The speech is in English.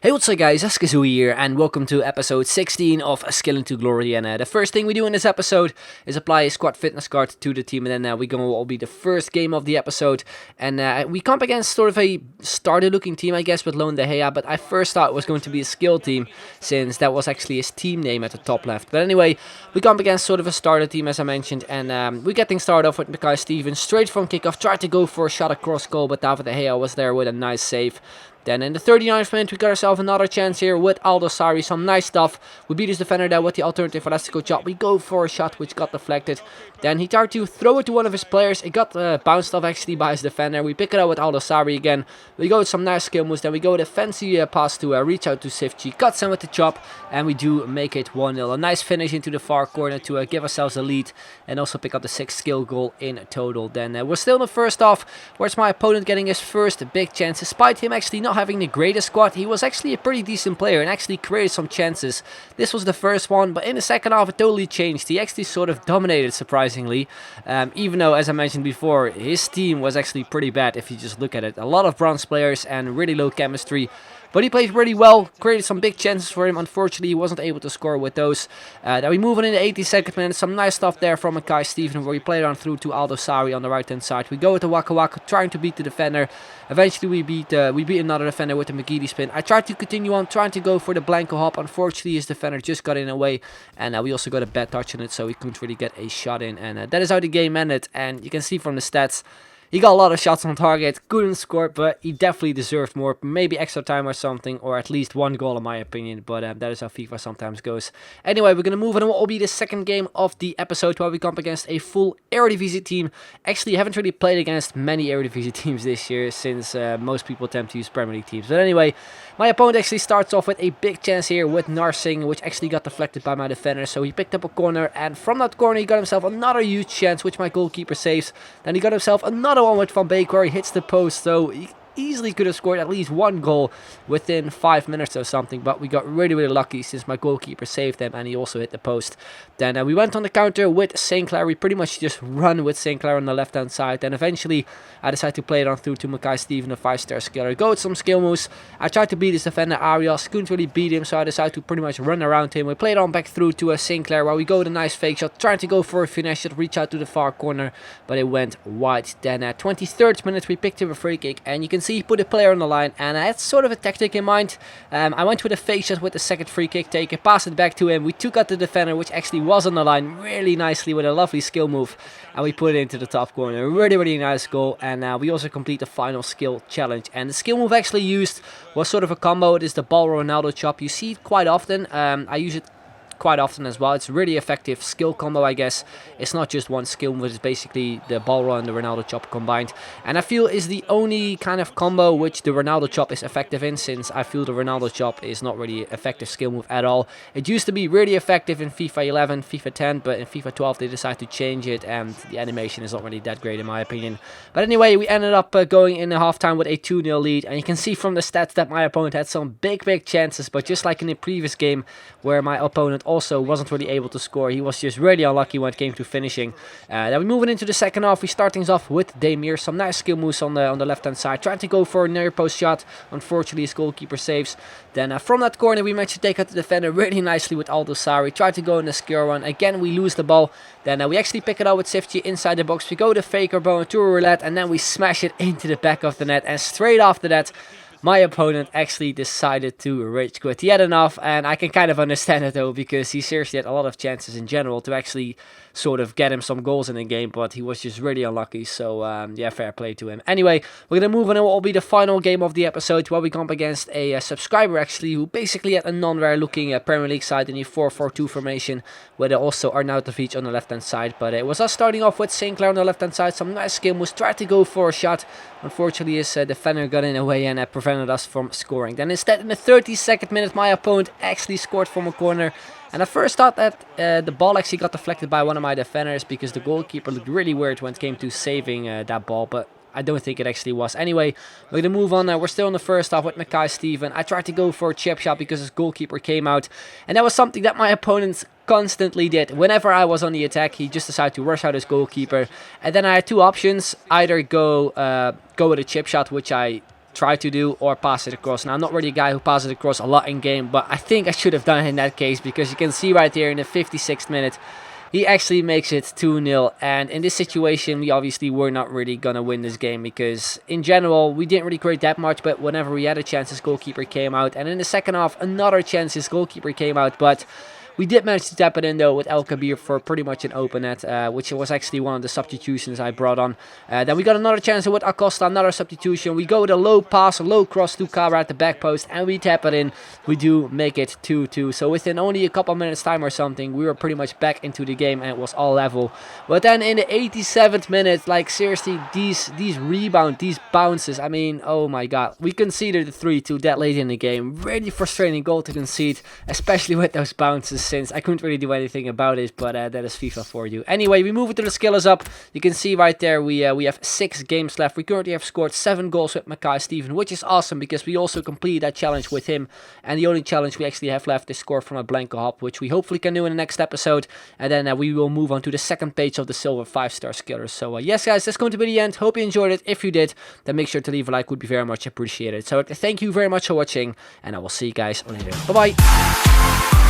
Hey, what's up guys, Askazoo here, and welcome to episode 16 of Skill into Glory. And the first thing we do in this episode is apply a squad fitness card to the team, and then we're going to all be the first game of the episode. And we come up against sort of a starter-looking team, I guess, with Lone De Gea, but I first thought it was going to be a skill team, since that was actually his team name at the top left. But anyway, we come up against sort of a starter team, as I mentioned, and we get things started off with Mackay Stevens, straight from kickoff, tried to go for a shot across goal, but David De Gea was there with a nice save. Then in the 39th minute, we got ourselves another chance here with Aldo Sarri. Some nice stuff. We beat his defender there with the alternative elastico chop. We go for a shot which got deflected. Then he tried to throw it to one of his players. It got bounced off actually by his defender. We pick it up with Aldo Sarri again. We go with some nice skill moves. Then we go with a fancy pass to reach out to Sifchi. Cuts him with the chop. And we do make it 1-0. A nice finish into the far corner to give ourselves a lead. And also pick up the 6th skill goal in total. Then we're still in the first half. Where's my opponent getting his first big chance. Despite him actually not having the greatest squad, he was actually a pretty decent player and actually created some chances. This was the first one, but in the second half it totally changed. He actually sort of dominated, surprisingly, even though, as I mentioned before, his team was actually pretty bad if you just look at it. A lot of bronze players and really low chemistry. But he played really well, created some big chances for him. Unfortunately, he wasn't able to score with those. Then we move on in the 82nd minute. Some nice stuff there from Mackay Stevens, where we played on through to Aldo Sarri on the right-hand side. We go with the Waka Waka, trying to beat the defender. Eventually, we beat another defender with the McGeady spin. I tried to continue on, trying to go for the Blanco hop. Unfortunately, his defender just got in the way. And we also got a bad touch on it, so we couldn't really get a shot in. And that is how the game ended. And you can see from the stats, he got a lot of shots on target, couldn't score, but he definitely deserved more. Maybe extra time or something, or at least one goal in my opinion. But that is how FIFA sometimes goes. Anyway, we're going to move on to what will be the second game of the episode, where we come up against a full Eredivisie team. Actually, haven't really played against many Eredivisie teams this year, since most people tend to use Premier League teams. But anyway, my opponent actually starts off with a big chance here with Narsing, which actually got deflected by my defender. So he picked up a corner, and from that corner he got himself another huge chance, which my goalkeeper saves. Then he got himself another one with Van Beek, where he hits the post, so he easily could have scored at least one goal within 5 minutes or something, but we got really lucky since my goalkeeper saved them and he also hit the post. Then we went on the counter with St. Clair. We pretty much just run with St. Clair on the left hand side. Then eventually I decided to play it on through to Mackay Stevens, a 5-star skiller. Go with some skill moves. I tried to beat his defender Arias, couldn't really beat him, so I decided to pretty much run around him. We played on back through to St. Clair, where we go with a nice fake shot, trying to go for a finesse shot, reach out to the far corner, but it went wide. Then at 23rd minute we picked up a free kick, and you can see he put a player on the line, and I had sort of a tactic in mind. I went with a fake shot with the second free kick taker, passed it back to him. We took out the defender, which actually was on the line really nicely with a lovely skill move, and we put it into the top corner. Really nice goal. And we also complete the final skill challenge, and the skill move actually used was sort of a combo. It is the ball Ronaldo chop. You see it quite often. I use it quite often as well. It's a really effective skill combo, I guess. It's not just one skill move, it's basically the ball roll and the Ronaldo chop combined. And I feel is the only kind of combo which the Ronaldo chop is effective in, since I feel the Ronaldo chop is not really an effective skill move at all. It used to be really effective in FIFA 11, FIFA 10, but in FIFA 12 they decided to change it, and the animation is not really that great in my opinion. But anyway, we ended up going in the halftime with a 2-0 lead, and you can see from the stats that my opponent had some big chances, but just like in the previous game where my opponent also wasn't really able to score, he was just really unlucky when it came to finishing. Then we moving into the second half. We start things off with Demir, some nice skill moves on the left hand side, trying to go for a near post shot. Unfortunately his goalkeeper saves. Then from that corner we managed to take out the defender really nicely with Aldo Sarri. Tried to go in the secure one, again we lose the ball. Then we actually pick it out with Sifchi inside the box. We go to faker bone to a roulette, and then we smash it into the back of the net, and straight after that my opponent actually decided to rage quit. He had enough, and I can kind of understand it though, because he seriously had a lot of chances in general to actually sort of get him some goals in the game, but he was just really unlucky. So yeah, fair play to him. Anyway, we're gonna move on to what will be the final game of the episode, where we come up against a subscriber actually, who basically had a non-rare looking Premier League side in the 4-4-2 formation, where they also are now to reach on the left hand side. But it was us starting off with St. Clair on the left hand side. Some nice skill moves, tried to go for a shot. Unfortunately his defender got in the way and prevented us from scoring. Then instead in the 32nd minute my opponent actually scored from a corner. And I first thought that the ball actually got deflected by one of my defenders, because the goalkeeper looked really weird when it came to saving that ball, but I don't think it actually was. Anyway, we're going to move on now. We're still in the first half with Mackay Stevens. I tried to go for a chip shot because his goalkeeper came out, and that was something that my opponents constantly did. Whenever I was on the attack, he just decided to rush out his goalkeeper, and then I had two options: either go with a chip shot, which I try to do, or pass it across. Now, I'm not really a guy who passes it across a lot in game, but I think I should have done it in that case, because you can see right here in the 56th minute, he actually makes it 2-0, and in this situation, we obviously were not really going to win this game, because in general, we didn't really create that much, but whenever we had a chance, his goalkeeper came out, and in the second half, another chance, his goalkeeper came out, but we did manage to tap it in, though, with El Kabir for pretty much an open net, which was actually one of the substitutions I brought on. Then we got another chance with Acosta, another substitution. We go with a low pass, a low cross to Cabra at the back post, and we tap it in. We do make it 2-2. So within only a couple minutes time or something, we were pretty much back into the game, and it was all level. But then in the 87th minute, like seriously, these rebounds, these bounces, I mean, oh my god. We conceded the 3-2 that late in the game. Really frustrating goal to concede, especially with those bounces, since I couldn't really do anything about it, but that is FIFA for you. Anyway, we move into the skillers up. You can see right there we have 6 games left. We currently have scored 7 goals with Mackay Steven, which is awesome, because we also completed that challenge with him, and the only challenge we actually have left is score from a blanco hop, which we hopefully can do in the next episode, and then we will move on to the second page of the silver 5-star skillers. So yes guys, that's going to be the end. Hope you enjoyed it. If you did, then make sure to leave a like, would be very much appreciated. So thank you very much for watching, and I will see you guys later. Bye bye.